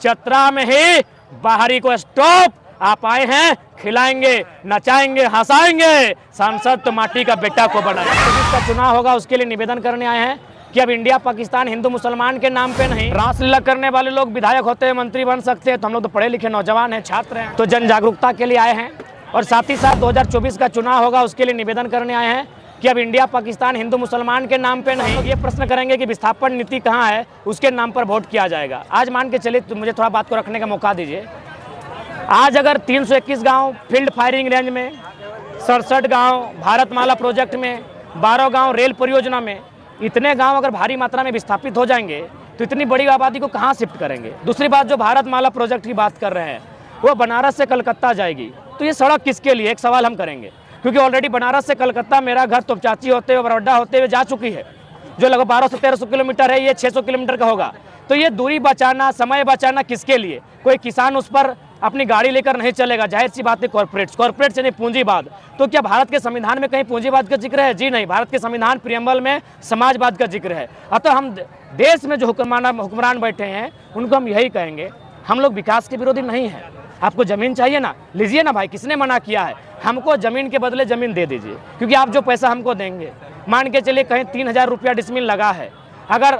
चतरा में ही बाहरी को स्टॉप आप आए हैं, खिलाएंगे, नचाएंगे, हंसाएंगे, सांसद तो माटी का बेटा को बनाएंगे। जिसका चुनाव होगा उसके लिए निवेदन करने आए हैं कि अब इंडिया पाकिस्तान हिंदू मुसलमान के नाम पे नहीं, रासलीला करने वाले लोग विधायक होते हैं, मंत्री बन सकते हैं, तो हम लोग तो पढ़े लिखे नौजवान हैं, छात्र हैं, तो जन जागरूकता के लिए आए हैं। और साथ ही साथ 2024 का चुनाव होगा उसके लिए निवेदन करने आए हैं कि अब इंडिया पाकिस्तान हिंदू मुसलमान के नाम पे नहीं, ये प्रश्न करेंगे कि विस्थापन नीति कहाँ है, उसके नाम पर वोट किया जाएगा। आज मान के चलिए, तो मुझे थोड़ा बात को रखने का मौका दीजिए। आज अगर 321 गांव फील्ड फायरिंग रेंज में, 67 गांव भारतमाला प्रोजेक्ट में, 12 गांव रेल परियोजना में, इतने गांव अगर भारी मात्रा में विस्थापित हो जाएंगे तो इतनी बड़ी आबादी को कहाँ शिफ्ट करेंगे। दूसरी बात, जो भारतमाला प्रोजेक्ट की बात कर रहे हैं वो बनारस से कलकत्ता जाएगी, तो ये सड़क किसके लिए, एक सवाल हम करेंगे। क्योंकि ऑलरेडी बनारस से कलकत्ता मेरा घर तोपचाची होते हुए, बरौडा होते हुए जा चुकी है, जो लगभग 1200 से 1300 किलोमीटर है, ये 600 किलोमीटर का होगा। तो ये दूरी बचाना, समय बचाना किसके लिए? कोई किसान उस पर अपनी गाड़ी लेकर नहीं चलेगा, जाहिर सी बात है कॉर्पोरेट यानी पूंजीवाद। तो क्या भारत के संविधान में कहीं पूंजीवाद का जिक्र है? जी नहीं, भारत के संविधान प्रियम्बल में समाजवाद का जिक्र है। अतः हम देश में जो हुक्मरान बैठे हैं उनको हम यही कहेंगे, हम लोग विकास के विरोधी नहीं हैं। आपको जमीन चाहिए ना, लीजिए ना भाई, किसने मना किया है? हमको जमीन के बदले जमीन दे दीजिए, क्योंकि आप जो पैसा हमको देंगे, मान के चलिए कहीं 3000 रुपया डिसमिल लगा है, अगर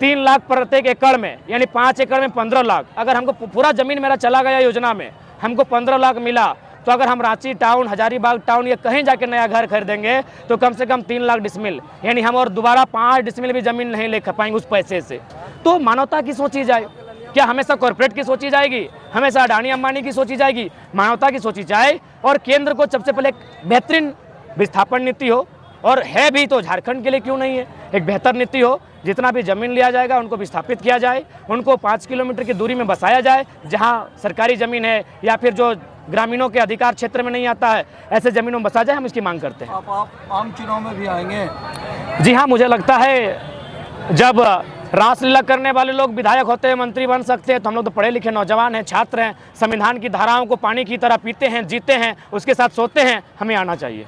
3 लाख प्रत्येक एकड़ में, यानी 5 एकड़ में 15 लाख, अगर हमको पूरा जमीन मेरा चला गया योजना में, हमको 15 लाख मिला, तो अगर हम रांची टाउन, हजारीबाग टाउन या कहीं जाके नया घर खरीदेंगे तो कम से कम 3 लाख डिसमिल, यानी हम और दोबारा 5 डिसमिल भी जमीन नहीं ले पाएंगे उस पैसे से। तो मानवता की सोची जाए, क्या हमेशा कॉर्पोरेट की सोची जाएगी, हमेशा अडानी अंबानी की सोची जाएगी? मानवता की सोची जाए। और केंद्र को सबसे पहले एक बेहतरीन विस्थापन नीति हो, और है भी तो झारखंड के लिए क्यों नहीं है, एक बेहतर नीति हो। जितना भी जमीन लिया जाएगा उनको विस्थापित किया जाए, उनको 5 किलोमीटर की दूरी में बसाया जाए, जहां सरकारी ज़मीन है या फिर जो ग्रामीणों के अधिकार क्षेत्र में नहीं आता है, ऐसे ज़मीनों में बसा जाए। हम इसकी मांग करते हैं। आप आम चुनाव में भी आएंगे? जी हाँ, मुझे लगता है जब रासलीला करने वाले लोग विधायक होते हैं, मंत्री बन सकते हैं, तो हम लोग तो पढ़े लिखे नौजवान हैं, छात्र हैं, संविधान की धाराओं को पानी की तरह पीते हैं, जीते हैं, उसके साथ सोते हैं, हमें आना चाहिए।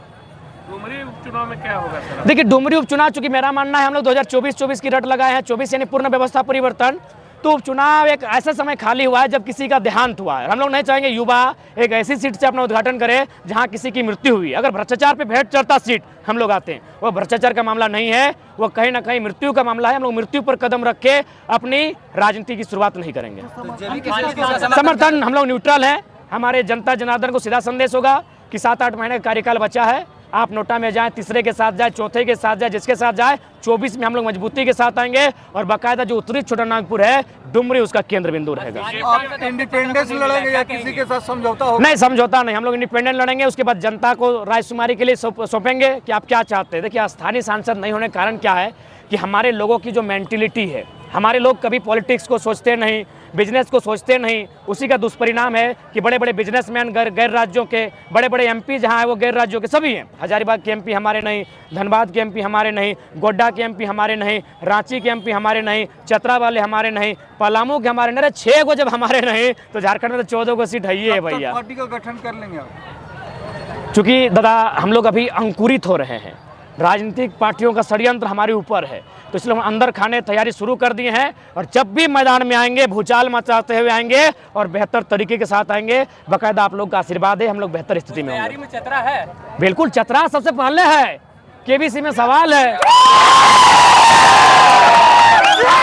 डुमरी उपचुनाव में क्या होगा सर? देखिए, डुमरी उपचुनाव, चूंकि मेरा मानना है हम लोग 2024 की रट लगाए हैं, 24 यानी पूर्ण व्यवस्था परिवर्तन, तो उपचुनाव एक ऐसा समय खाली हुआ है जब किसी का देहांत हुआ है। हम लोग नहीं चाहेंगे युवा एक ऐसी सीट से अपना उद्घाटन करे जहां किसी की मृत्यु हुई। अगर भ्रष्टाचार पे भेंट चढ़ता सीट हम लोग आते हैं, वो भ्रष्टाचार का मामला नहीं है, वो कहीं ना कहीं मृत्यु का मामला है। हम लोग मृत्यु पर कदम रख के अपनी राजनीति की शुरुआत नहीं करेंगे। समर्थन, हम लोग न्यूट्रल हैं। हमारे जनता जनार्दन को सीधा संदेश होगा कि 7-8 महीने का कार्यकाल बचा है, आप नोटा में जाएं, तीसरे के साथ जाए, चौथे के साथ जाए, जिसके साथ जाए, 24 में हम लोग मजबूती के साथ आएंगे। और बाकायदा जो उत्तरी छोटा नागपुर है, डुमरी उसका केंद्र बिंदु रहेगा। आप इंडिपेंडेंस लड़ेंगे या किसी के साथ समझौता होगा? नहीं, समझौता नहीं, हम लोग इंडिपेंडेंट लड़ेंगे। उसके बाद जनता को रायशुमारी के लिए सौंपेंगे कि आप क्या चाहते हैं। देखिए, स्थानीय सांसद नहीं होने का कारण क्या है कि हमारे लोगों की जो मेंटिलिटी है, हमारे लोग कभी पॉलिटिक्स को सोचते नहीं, बिजनेस को सोचते नहीं। उसी का दुष्परिणाम है कि बड़े बड़े बिजनेसमैन गैर राज्यों के, बड़े बड़े एमपी जहां है वो गैर राज्यों के सभी हैं। हजारीबाग के एमपी हमारे नहीं, धनबाद के एमपी हमारे नहीं, गोड्डा के एमपी हमारे नहीं, रांची के एमपी हमारे नहीं, चतरा वाले हमारे नहीं, पलामू के हमारे नहीं। 6 को जब हमारे नहीं, तो झारखंड में तो 14 को सीट है ही है भैया। पार्टी का गठन कर लेंगे आप? चूंकि दादा हम लोग अभी अंकुरित हो रहे हैं, राजनीतिक पार्टियों का षड्यंत्र हमारे ऊपर है, तो इसलिए हम अंदर खाने तैयारी शुरू कर दिए हैं। और जब भी मैदान में आएंगे, भूचाल मचाते हुए आएंगे और बेहतर तरीके के साथ आएंगे। बाकायदा आप लोग का आशीर्वाद है, हम लोग बेहतर स्थिति में होंगे। में चतरा है? बिल्कुल, चतरा सबसे पहले है, केबीसी में सवाल है,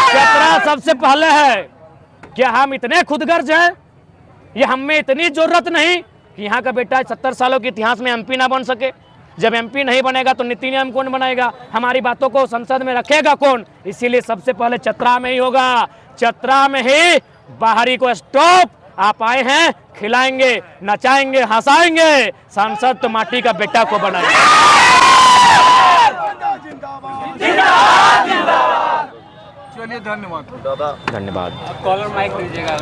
चतरा सबसे पहले है। क्या हम इतने खुदगर्ज हैं? ये हम में इतनी जरूरत नहीं कि यहाँ का बेटा 70 सालों के इतिहास में एमपी ना बन सके। जब एमपी नहीं बनेगा तो नीति नियम कौन बनाएगा? हमारी बातों को संसद में रखेगा कौन? इसीलिए सबसे पहले चतरा में ही होगा। चतरा में ही बाहरी को स्टॉप आप आए हैं, खिलाएंगे, नचाएंगे, हंसाएंगे, सांसद तो माटी का बेटा को बनाएंगे। चलिए, धन्यवाद। धन्यवाद। कॉलर माइक लीजिएगा।